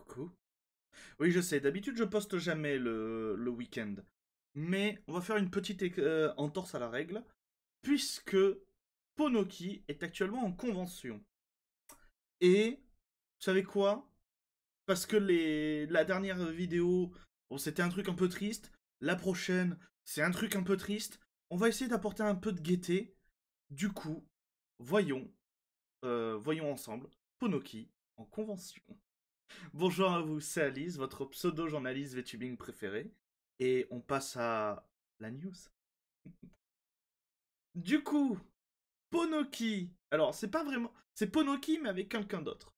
Coucou. Oui, je sais, d'habitude je poste jamais le week-end. Mais on va faire une petite entorse à la règle, puisque Ponoki est actuellement en convention. Et, vous savez quoi? Parce que la dernière vidéo, bon, c'était un truc un peu triste. La prochaine, c'est un truc un peu triste. On va essayer d'apporter un peu de gaieté. Du coup, voyons, voyons ensemble Ponoki en convention. Bonjour à vous, c'est Alice, votre pseudo-journaliste VTubing préféré. Et on passe à la news. Du coup, Ponoki. Alors, c'est pas vraiment. C'est Ponoki, mais avec quelqu'un d'autre.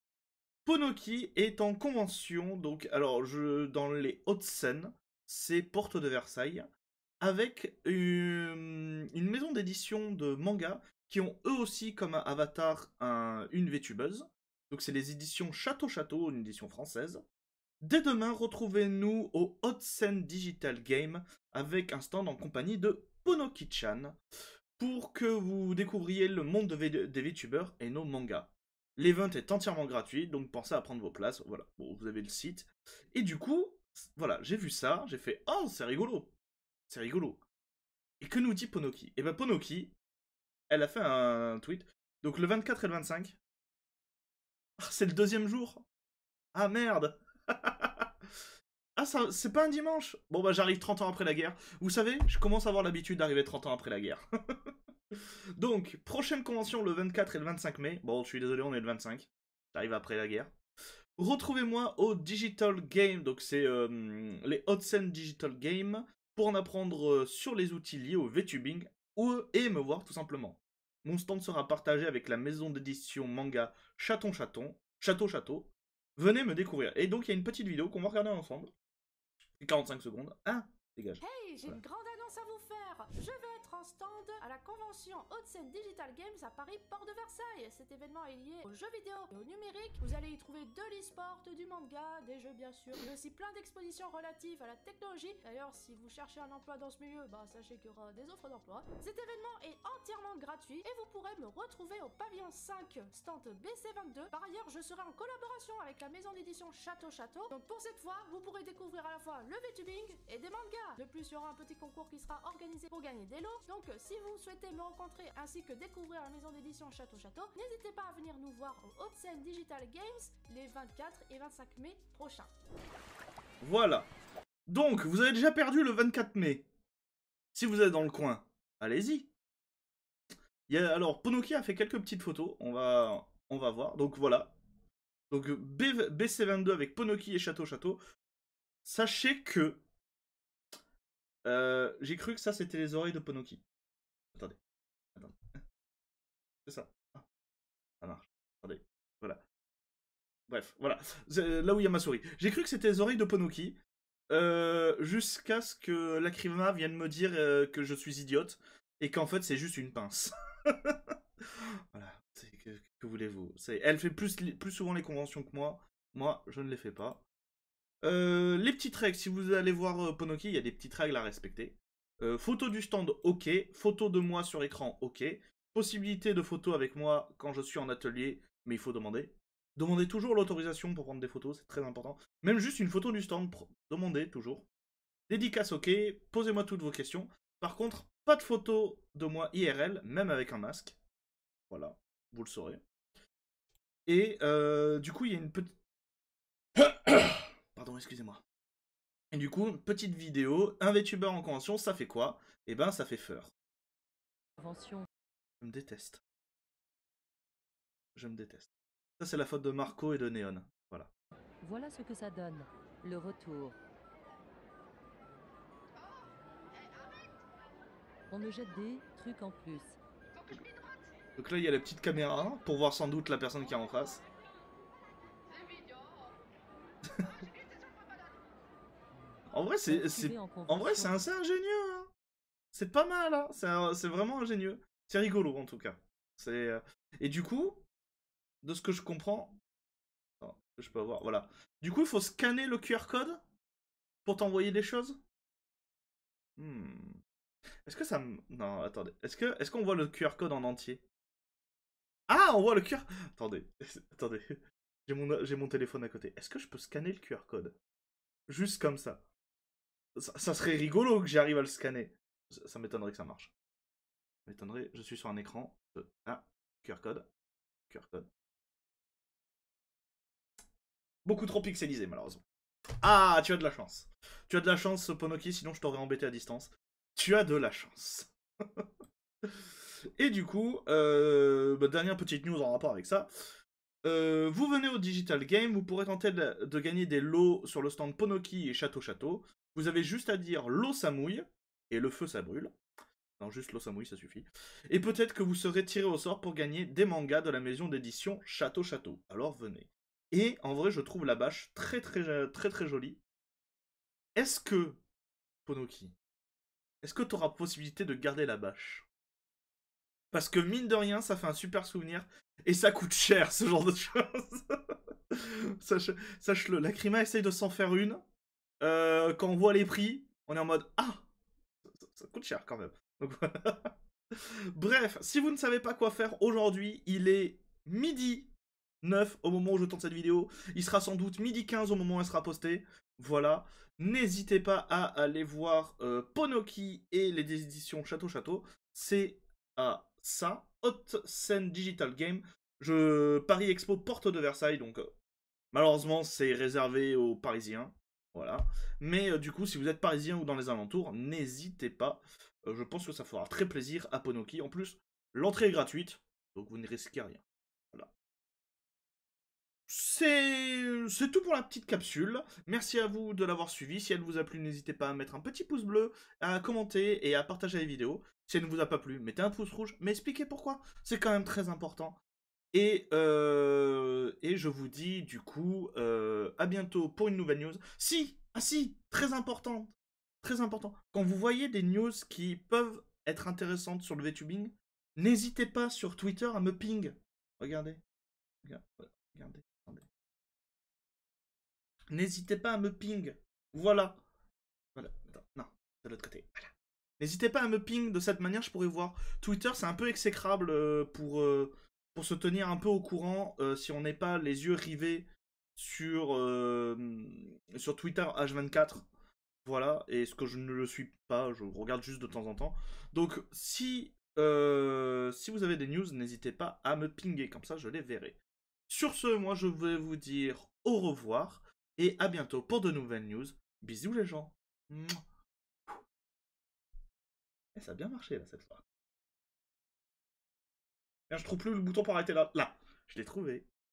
Ponoki est en convention, donc, alors, dans les Hauts-de-Seine, c'est Porte de Versailles, avec une maison d'édition de manga qui ont eux aussi comme avatar une VTubeuse. Donc, c'est les éditions Château Château, une édition française. Dès demain, retrouvez-nous au Hot-Sen Digital Game avec un stand en compagnie de Ponoki-chan pour que vous découvriez le monde des VTubers et nos mangas. L'event est entièrement gratuit, donc pensez à prendre vos places. Voilà, bon, vous avez le site. Et du coup, voilà, j'ai vu ça, j'ai fait oh, c'est rigolo, c'est rigolo. Et que nous dit Ponoki? Et ben Ponoki, elle a fait un tweet. Donc le 24 et le 25. Ah, c'est le deuxième jour. Ah merde. Ah, ça, c'est pas un dimanche. Bon, bah, j'arrive 30 ans après la guerre. Vous savez, je commence à avoir l'habitude d'arriver 30 ans après la guerre. Donc, prochaine convention le 24 et le 25 mai. Bon, je suis désolé, on est le 25. J'arrive après la guerre. Retrouvez-moi au Digital Game, donc c'est les Hotsen Digital Game, pour en apprendre sur les outils liés au VTubing et me voir tout simplement. Mon stand sera partagé avec la maison d'édition manga Chaton Chaton, Château Château. Venez me découvrir. Et donc il y a une petite vidéo qu'on va regarder ensemble. 45 secondes. Ah, dégage. Hey, j'ai Voilà. une grande annonce à vous faire. Je vais être en stand à la convention Hauts-de-Seine Digital Games à Paris, Port de Versailles. Cet événement est lié aux jeux vidéo et au numérique. Vous allez y trouver de l'e-sport, du manga, des jeux bien sûr, mais aussi plein d'expositions relatives à la technologie. D'ailleurs, si vous cherchez un emploi dans ce milieu, bah sachez qu'il y aura des offres d'emploi. Cet événement est entièrement gratuit et vous pourrez me retrouver au pavillon 5, stand BC22. Par ailleurs, je serai en collaboration avec la maison d'édition Château Château. Donc pour cette fois, vous pourrez découvrir à la fois le VTubing et des mangas. De plus, il y aura un petit concours qui sera organisé pour gagner des lots. Donc si vous souhaitez me rencontrer ainsi que découvrir la maison d'édition Château Château, n'hésitez pas à venir nous voir au Hauts-de-Seine Digital Games les 24 et 25 mai prochains. Voilà. Donc, vous avez déjà perdu le 24 mai. Si vous êtes dans le coin, allez-y. Alors, Ponoki a fait quelques petites photos. On va voir. Donc voilà. Donc BC22 avec Ponoki et Château Château. Sachez que j'ai cru que ça c'était les oreilles de Ponoki. Attendez. Attendez. C'est ça. Ah, ça marche. Attendez. Voilà. Bref, voilà. Là où il y a ma souris. J'ai cru que c'était les oreilles de Ponoki. Jusqu'à ce que Lacrima vienne me dire que je suis idiote. Et qu'en fait c'est juste une pince. Voilà. Que voulez-vous? Elle fait plus souvent les conventions que moi. Moi, je ne les fais pas. Les petites règles, si vous allez voir Ponoki, il y a des petites règles à respecter. Photo du stand, ok. Photo de moi sur écran, ok. Possibilité de photo avec moi quand je suis en atelier, mais il faut demander. Demandez toujours l'autorisation pour prendre des photos, c'est très important. Même juste une photo du stand, demandez toujours. Dédicace, ok. Posez-moi toutes vos questions. Par contre, pas de photo de moi IRL, même avec un masque. Voilà, vous le saurez. Et du coup, il y a une petite... Pardon, excusez-moi. Et du coup, petite vidéo, un VTuber en convention, ça fait quoi? Eh ben, ça fait peur. Convention. Je me déteste. Je me déteste. Ça, c'est la faute de Marco et de Neon. Voilà. Voilà ce que ça donne. Le retour. On me jette des trucs en plus. Donc là, il y a la petite caméra pour voir sans doute la personne qui est en face. En vrai, en vrai, c'est assez ingénieux. Hein. C'est pas mal. Hein. C'est vraiment ingénieux. C'est rigolo en tout cas. Et du coup, de ce que je comprends, attends, je peux voir. Voilà. Du coup, il faut scanner le QR code pour t'envoyer des choses. Est-ce que ça me... Non, attendez. Est-ce qu'on voit le QR code en entier? Ah, on voit le QR... Attendez. Attendez. J'ai mon téléphone à côté. Est-ce que je peux scanner le QR code? Juste comme ça. Ça serait rigolo que j'arrive à le scanner. Ça m'étonnerait que ça marche. Ça m'étonnerait. Je suis sur un écran. Ah, QR code. QR code. Beaucoup trop pixelisé, malheureusement. Ah, tu as de la chance. Tu as de la chance, Ponoki, sinon je t'aurais embêté à distance. Tu as de la chance. Et du coup, dernière petite news en rapport avec ça. Vous venez au Digital Game, vous pourrez tenter de gagner des lots sur le stand Ponoki et Château Château. Vous avez juste à dire l'eau ça mouille et le feu ça brûle. Non, juste l'eau ça mouille, ça suffit. Et peut-être que vous serez tiré au sort pour gagner des mangas de la maison d'édition Château Château. Alors venez. Et en vrai, je trouve la bâche très jolie. Est-ce que, Ponoki, est-ce que tu auras possibilité de garder la bâche? Parce que mine de rien, ça fait un super souvenir. Et ça coûte cher, ce genre de choses. Sache-le, Lacrima essaye de s'en faire une. Quand on voit les prix, on est en mode ah, ça coûte cher quand même. Donc, voilà. Bref, si vous ne savez pas quoi faire aujourd'hui, il est midi 9 au moment où je tourne cette vidéo. Il sera sans doute midi 15 au moment où elle sera postée. Voilà. N'hésitez pas à aller voir Ponoki et les éditions Château Château. C'est à ça, Haute Scène Digital Game. Paris Expo Porte de Versailles, donc malheureusement c'est réservé aux Parisiens. Voilà. Mais du coup, si vous êtes parisien ou dans les alentours, n'hésitez pas. Je pense que ça fera très plaisir à Ponoki. En plus, l'entrée est gratuite, donc vous ne risquez rien. Voilà. C'est tout pour la petite capsule. Merci à vous de l'avoir suivi. Si elle vous a plu, n'hésitez pas à mettre un petit pouce bleu, à commenter et à partager la vidéo. Si elle ne vous a pas plu, mettez un pouce rouge, mais expliquez pourquoi. C'est quand même très important. Et je vous dis du coup à bientôt pour une nouvelle news. Si, très important. Très important. Quand vous voyez des news qui peuvent être intéressantes sur le VTubing, n'hésitez pas sur Twitter à me ping. Regardez. Regardez. N'hésitez pas à me ping. Voilà. Voilà. Attends, non, de l'autre côté. Voilà. N'hésitez pas à me ping de cette manière, je pourrais voir. Twitter, c'est un peu exécrable pour se tenir un peu au courant si on n'est pas les yeux rivés sur Twitter H24. Voilà, et ce que je ne le suis pas, je regarde juste de temps en temps. Donc, si vous avez des news, n'hésitez pas à me pinguer, comme ça je les verrai. Sur ce, moi je vais vous dire au revoir, et à bientôt pour de nouvelles news. Bisous les gens. Mouah. Et ça a bien marché là cette fois. Merde, je trouve plus le bouton pour arrêter là. Là, je l'ai trouvé.